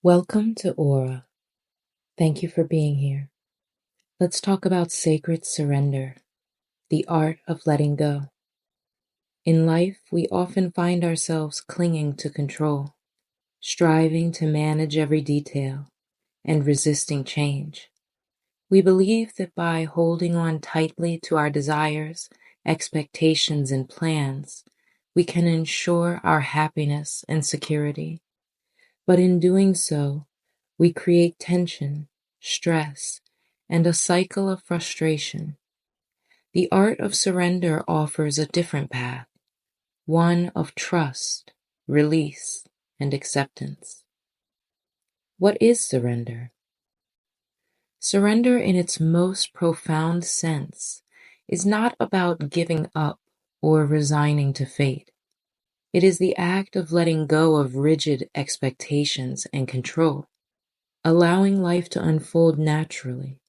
Welcome to Aura. Thank you for being here. Let's talk about sacred surrender, the art of letting go. In life, we often find ourselves clinging to control, striving to manage every detail, and resisting change. We believe that by holding on tightly to our desires, expectations, and plans, we can ensure our happiness and security. But in doing so, we create tension, stress, and a cycle of frustration. The art of surrender offers a different path, one of trust, release, and acceptance. What is surrender? Surrender in its most profound sense is not about giving up or resigning to fate. It is the act of letting go of rigid expectations and control, allowing life to unfold naturally.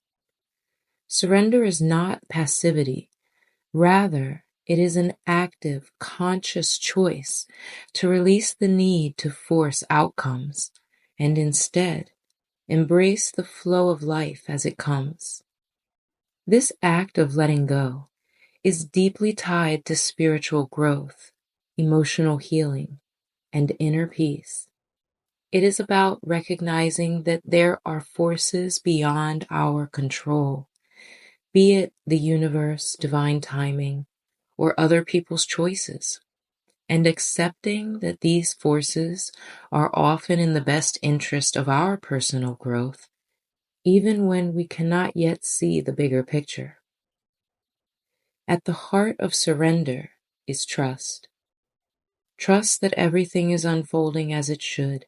Surrender is not passivity. Rather, it is an active, conscious choice to release the need to force outcomes and instead embrace the flow of life as it comes. This act of letting go is deeply tied to spiritual growth, emotional healing, and inner peace. It is about recognizing that there are forces beyond our control, be it the universe, divine timing, or other people's choices, and accepting that these forces are often in the best interest of our personal growth, even when we cannot yet see the bigger picture. At the heart of surrender is trust. Trust that everything is unfolding as it should,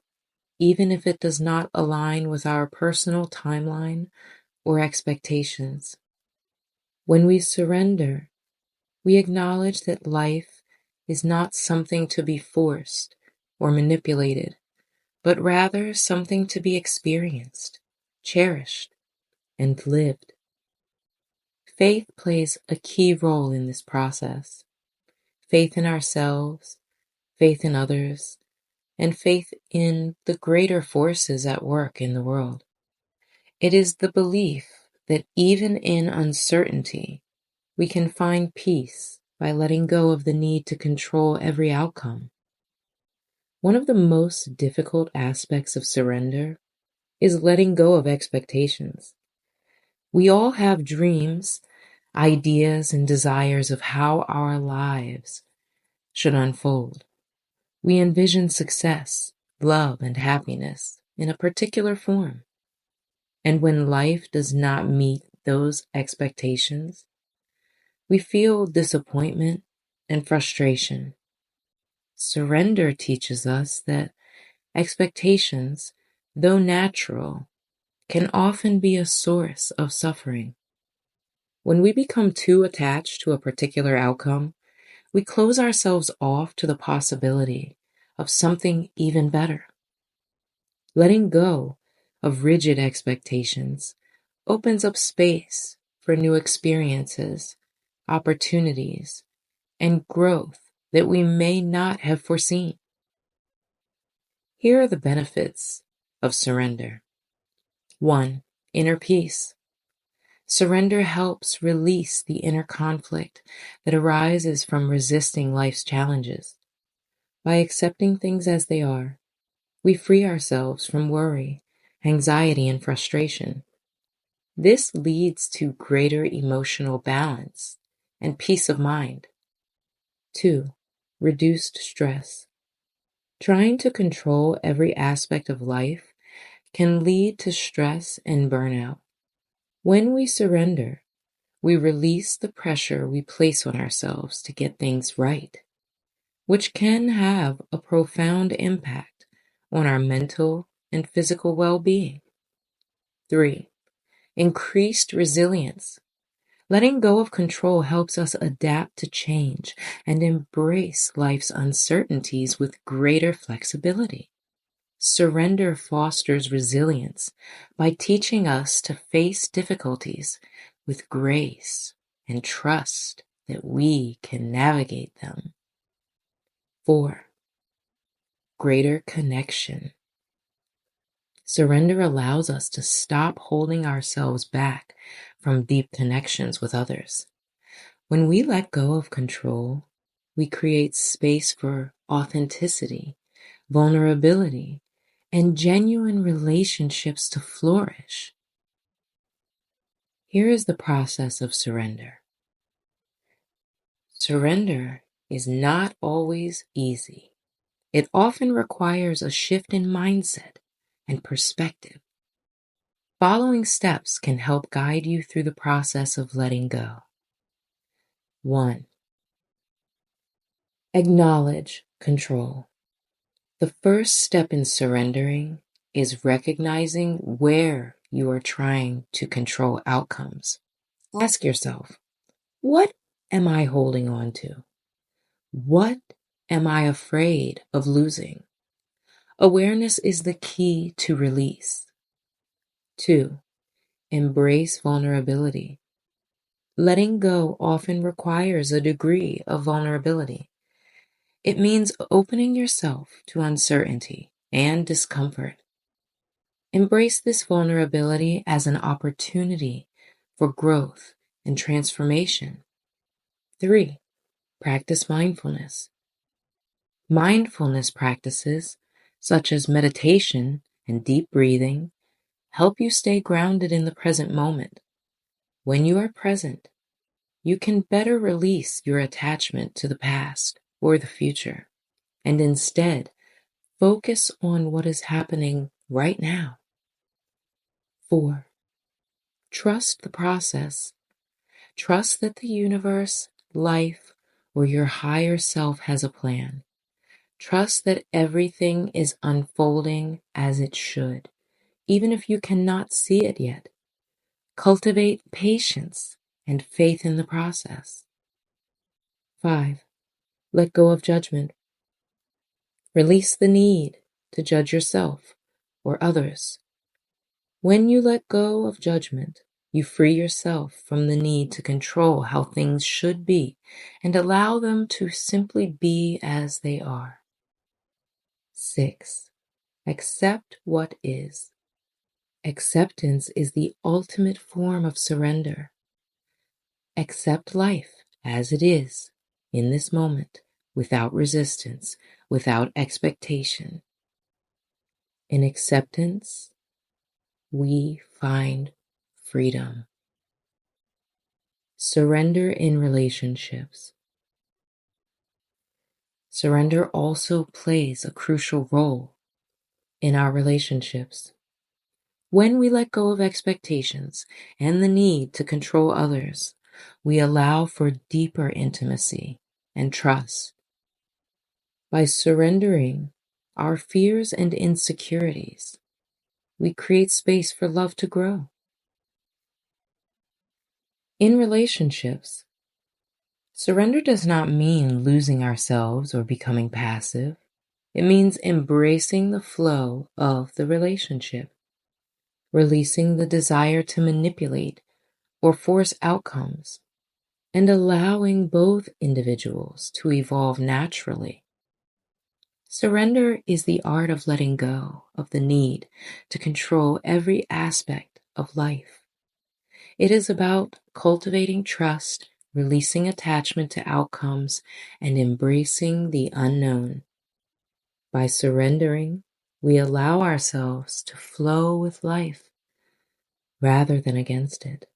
even if it does not align with our personal timeline or expectations. When we surrender, we acknowledge that life is not something to be forced or manipulated, but rather something to be experienced, cherished, and lived. Faith plays a key role in this process. Faith in ourselves, faith in others, and faith in the greater forces at work in the world. It is the belief that even in uncertainty, we can find peace by letting go of the need to control every outcome. One of the most difficult aspects of surrender is letting go of expectations. We all have dreams, ideas, and desires of how our lives should unfold. We envision success, love, and happiness in a particular form. And when life does not meet those expectations, we feel disappointment and frustration. Surrender teaches us that expectations, though natural, can often be a source of suffering. When we become too attached to a particular outcome, we close ourselves off to the possibility of something even better. Letting go of rigid expectations opens up space for new experiences, opportunities, and growth that we may not have foreseen. Here are the benefits of surrender. 1. Inner peace. Surrender helps release the inner conflict that arises from resisting life's challenges. By accepting things as they are, we free ourselves from worry, anxiety, and frustration. This leads to greater emotional balance and peace of mind. 2. Reduced stress. Trying to control every aspect of life can lead to stress and burnout. When we surrender, we release the pressure we place on ourselves to get things right, which can have a profound impact on our mental and physical well-being. 3. Increased resilience. Letting go of control helps us adapt to change and embrace life's uncertainties with greater flexibility. Surrender fosters resilience by teaching us to face difficulties with grace and trust that we can navigate them. 4. Greater connection. Surrender allows us to stop holding ourselves back from deep connections with others. When we let go of control, we create space for authenticity, vulnerability, and genuine relationships to flourish. Here is the process of surrender. Surrender is not always easy. It often requires a shift in mindset and perspective. Following steps can help guide you through the process of letting go. 1. Acknowledge control. The first step in surrendering is recognizing where you are trying to control outcomes. Ask yourself, what am I holding on to? What am I afraid of losing? Awareness is the key to release. 2. Embrace vulnerability. Letting go often requires a degree of vulnerability. It means opening yourself to uncertainty and discomfort. Embrace this vulnerability as an opportunity for growth and transformation. 3. Practice mindfulness. Mindfulness practices, such as meditation and deep breathing, help you stay grounded in the present moment. When you are present, you can better release your attachment to the past or the future, and instead focus on what is happening right now. 4. Trust the process. Trust that the universe, life, or your higher self has a plan. Trust that everything is unfolding as it should, even if you cannot see it yet. Cultivate patience and faith in the process. 5. Let go of judgment. Release the need to judge yourself or others. When you let go of judgment, you free yourself from the need to control how things should be and allow them to simply be as they are. 6. Accept what is. Acceptance is the ultimate form of surrender. Accept life as it is in this moment, without resistance, without expectation. In acceptance, we find freedom. Surrender in relationships. Surrender also plays a crucial role in our relationships. When we let go of expectations and the need to control others, we allow for deeper intimacy and trust. By surrendering our fears and insecurities, we create space for love to grow. In relationships, surrender does not mean losing ourselves or becoming passive. It means embracing the flow of the relationship, releasing the desire to manipulate or force outcomes, and allowing both individuals to evolve naturally. Surrender is the art of letting go of the need to control every aspect of life. It is about cultivating trust, releasing attachment to outcomes, and embracing the unknown. By surrendering, we allow ourselves to flow with life rather than against it.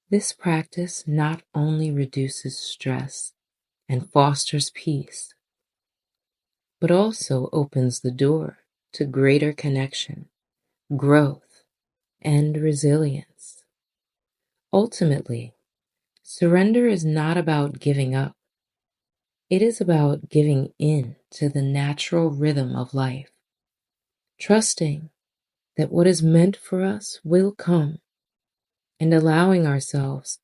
This practice not only reduces stress and fosters peace, but also opens the door to greater connection, growth, and resilience. Ultimately, surrender is not about giving up. It is about giving in to the natural rhythm of life, trusting that what is meant for us will come, and allowing ourselves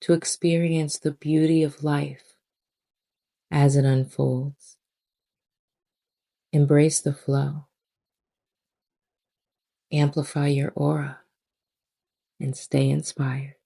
to experience the beauty of life as it unfolds. Embrace the flow, amplify your aura, and stay inspired.